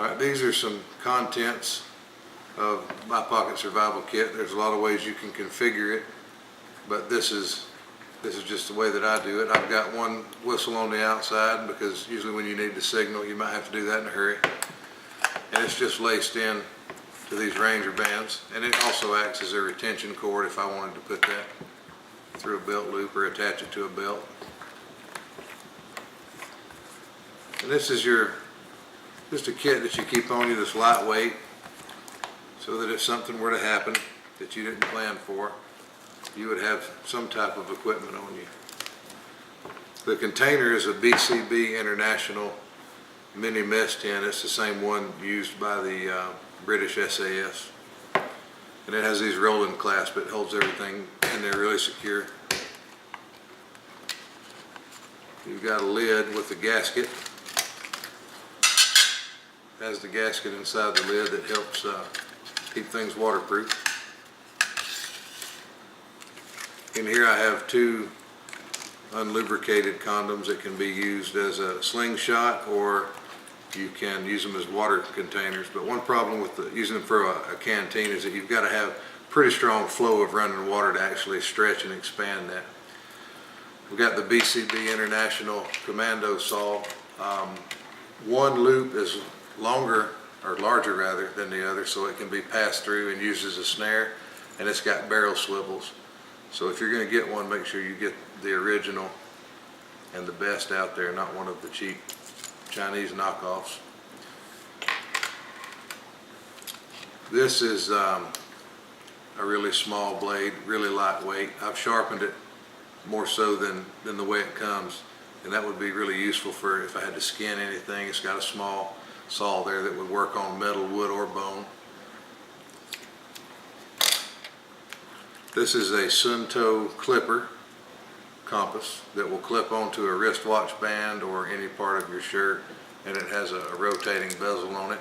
Alright, these are some contents of my pocket survival kit. There's a lot of ways you can configure it, but this is just the way that I do it. I've got one whistle on the outside because usually when you need to signal you might have to do that in a hurry. And it's just laced in to these Ranger bands, and it also acts as a retention cord if I wanted to put that through a belt loop or attach it to a belt. And this is just a kit that you keep on you that's lightweight, so that if something were to happen that you didn't plan for, you would have some type of equipment on you. The container is a BCB International mini mess tin. It's the same one used by the British SAS. And it has these rolling clasps. It holds everything in there really secure. You've got a lid with the gasket. It has the gasket inside the lid that helps keep things waterproof. In here I have two unlubricated condoms that can be used as a slingshot, or you can use them as water containers. But one problem with using them for a canteen is that you've got to have pretty strong flow of running water to actually stretch and expand that. We've got the BCB International Commando saw. One loop is longer, or larger rather, than the other, so it can be passed through and used as a snare, and it's got barrel swivels. So if you're going to get one, make sure you get the original and the best out there, not one of the cheap Chinese knockoffs. This is a really small blade, really lightweight. I've sharpened it more so than the way it comes, and that would be really useful for if I had to skin anything. It's got a small saw there that would work on metal, wood, or bone. This is a Sunto clipper compass that will clip onto a wristwatch band or any part of your shirt, and it has a rotating bezel on it,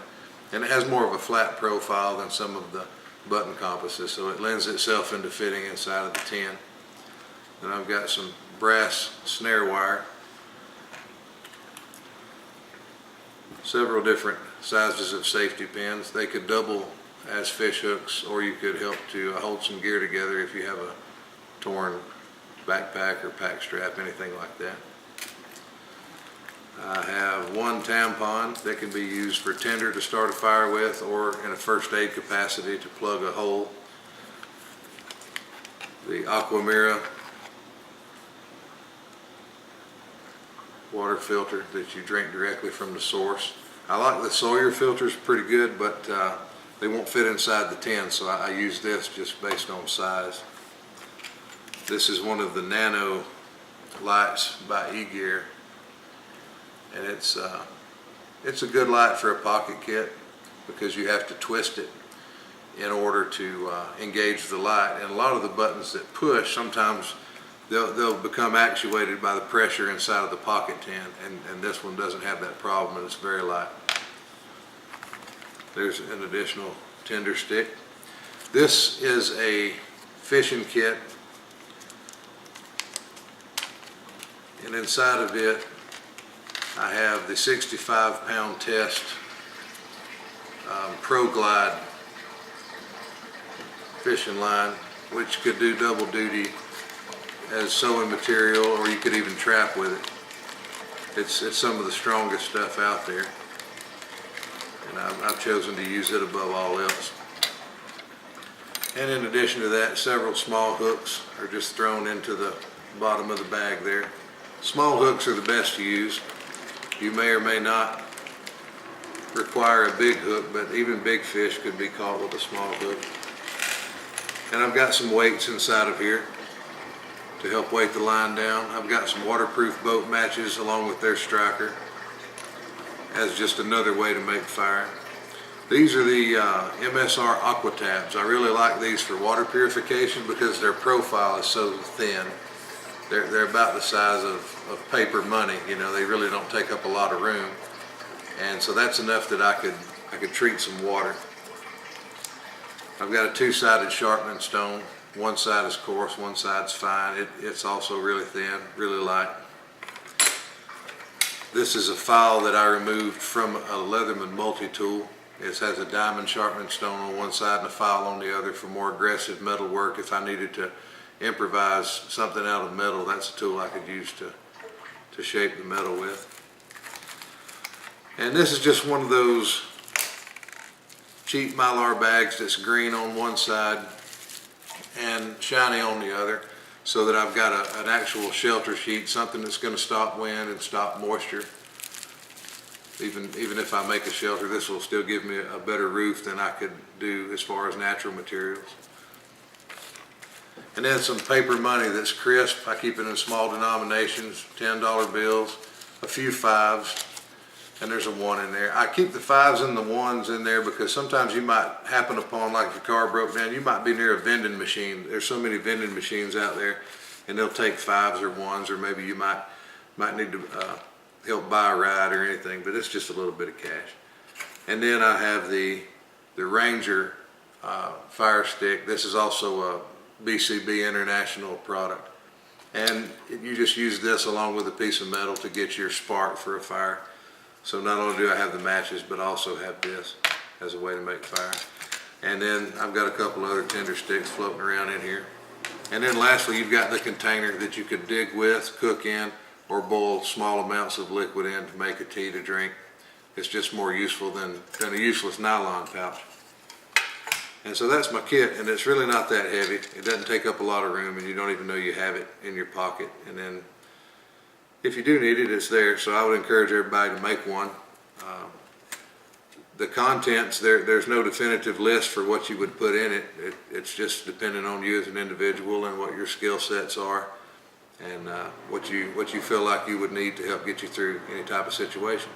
and it has more of a flat profile than some of the button compasses, so it lends itself into fitting inside of the tin. Then I've got some brass snare wire, several different sizes of safety pins. They could double as fish hooks, or you could help to hold some gear together if you have a torn backpack or pack strap, anything like that. I have one tampon that can be used for tinder to start a fire with, or in a first aid capacity to plug a hole. The Aquamira water filter that you drink directly from the source. I like the Sawyer filters, pretty good, but they won't fit inside the tin, so I use this just based on size. This is one of the Nano lights by eGear, and it's a good light for a pocket kit because you have to twist it in order to engage the light. And a lot of the buttons that push, sometimes they'll become actuated by the pressure inside of the pocket tin, and this one doesn't have that problem, and it's very light. There's an additional tinder stick. This is a fishing kit, and inside of it I have the 65-pound test Pro Glide fishing line, which could do double duty as sewing material, or you could even trap with it. It's some of the strongest stuff out there, and I've chosen to use it above all else. And in addition to that, several small hooks are just thrown into the bottom of the bag there. Small hooks are the best to use. You may or may not require a big hook, but even big fish could be caught with a small hook. And I've got some weights inside of here to help weight the line down. I've got some waterproof boat matches along with their striker as just another way to make fire. These are the MSR Aqua Tabs. I really like these for water purification because their profile is so thin. They're about the size of paper money. You know, they really don't take up a lot of room, and so that's enough that I could treat some water. I've got a two-sided sharpening stone. One side is coarse, one side's fine. It's also really thin, really light. This is a file that I removed from a Leatherman multi-tool. It has a diamond sharpening stone on one side and a file on the other for more aggressive metal work. If I needed to improvise something out of metal, that's a tool I could use to shape the metal with. And this is just one of those cheap Mylar bags that's green on one side and shiny on the other, so that I've got an actual shelter sheet, something that's going to stop wind and stop moisture. Even if I make a shelter, this will still give me a better roof than I could do as far as natural materials. And then some paper money that's crisp. I keep it in small denominations, $10 bills, a few fives, and there's a 1 in there. I keep the 5s and the 1s in there because sometimes you might happen upon, like if your car broke down, you might be near a vending machine. There's so many vending machines out there, and they'll take 5s or 1s, or maybe you might need to help buy a ride or anything, but it's just a little bit of cash. And then I have the Ranger fire stick. This is also a BCB International product, and you just use this along with a piece of metal to get your spark for a fire. So not only do I have the matches, but I also have this as a way to make fire. And then I've got a couple other tinder sticks floating around in here. And then lastly, you've got the container that you could dig with, cook in, or boil small amounts of liquid in to make a tea to drink. It's just more useful than a useless nylon pouch. And so that's my kit, and it's really not that heavy. It doesn't take up a lot of room, and you don't even know you have it in your pocket. And then if you do need it, it's there. So I would encourage everybody to make one. The contents, there's no definitive list for what you would put in it. It's just depending on you as an individual and what your skill sets are, and what you feel like you would need to help get you through any type of situation.